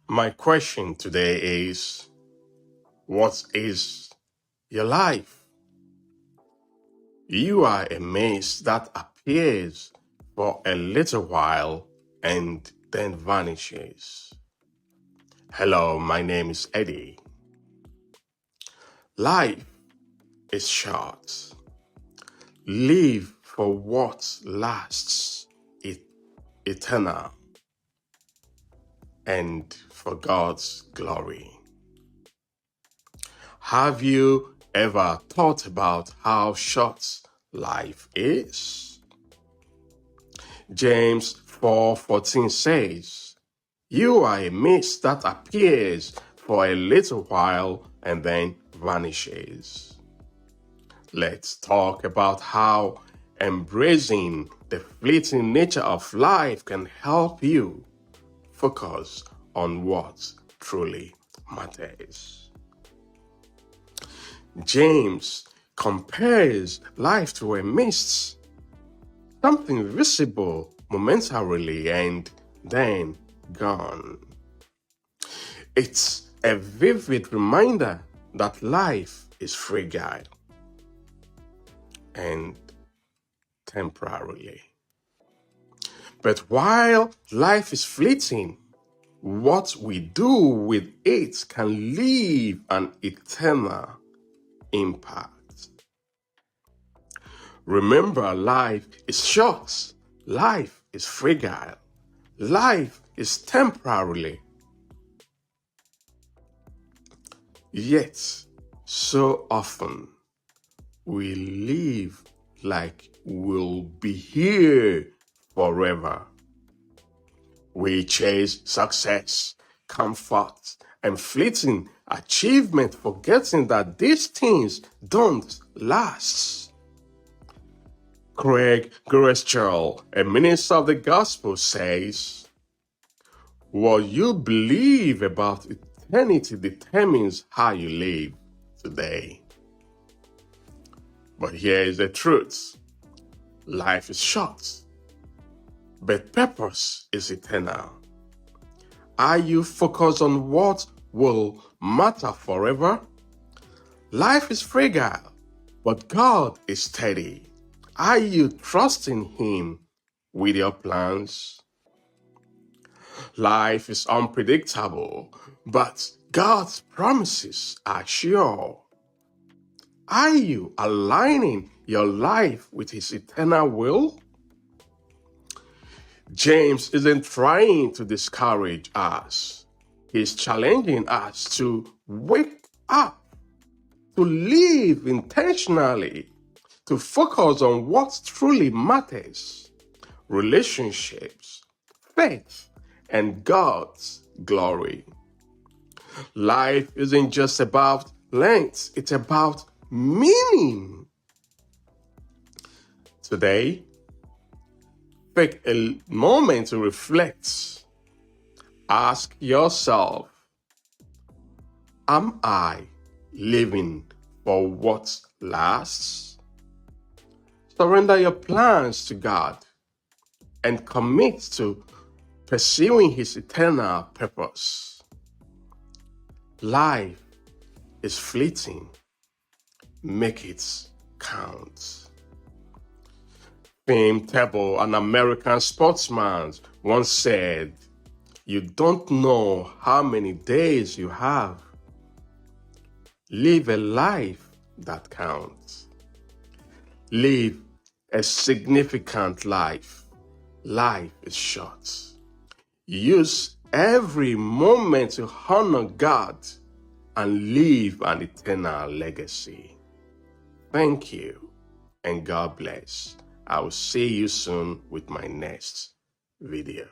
My question today is, what is your life? You are a mist that appears for a little while and then vanishes. Hello, my name is Eddie. Life is short. Live for what lasts, eternal, and for God's glory. Have you ever thought about how short life is? James 4:14 says, "You are a mist that appears for a little while and then vanishes." Let's talk about how embracing the fleeting nature of life can help you focus on what truly matters. James compares life to a mist, something visible momentarily and then gone. It's a vivid reminder that life is fragile and temporarily. But while life is fleeting, what we do with it can leave an eternal impact. Remember, life is short, life is fragile, life is temporarily. Yet, so often, we live like we'll be here forever. We chase success, comfort, and fleeting achievement, forgetting that these things don't last. Craig Groeschel, a minister of the gospel, says, "What you believe about eternity determines how you live today." But here is the truth. Life is short, but purpose is eternal. Are you focused on what will matter forever? Life is fragile, but God is steady. Are you trusting Him with your plans? Life is unpredictable, but God's promises are sure. Are you aligning your life with His eternal will? James isn't trying to discourage us. He's challenging us to wake up, to live intentionally, to focus on what truly matters: relationships, faith, and God's glory. Life isn't just about length, it's about meaning. Today, take a moment to reflect. Ask yourself, am I living for what lasts? Surrender your plans to God and commit to pursuing His eternal purpose. Life is fleeting. Make it count. Tim Tebow, an American sportsman, once said, "You don't know how many days you have. Live a life that counts. Live a significant life. Life is short. Use every moment to honor God and leave an eternal legacy." Thank you, and God bless. I will see you soon with my next video.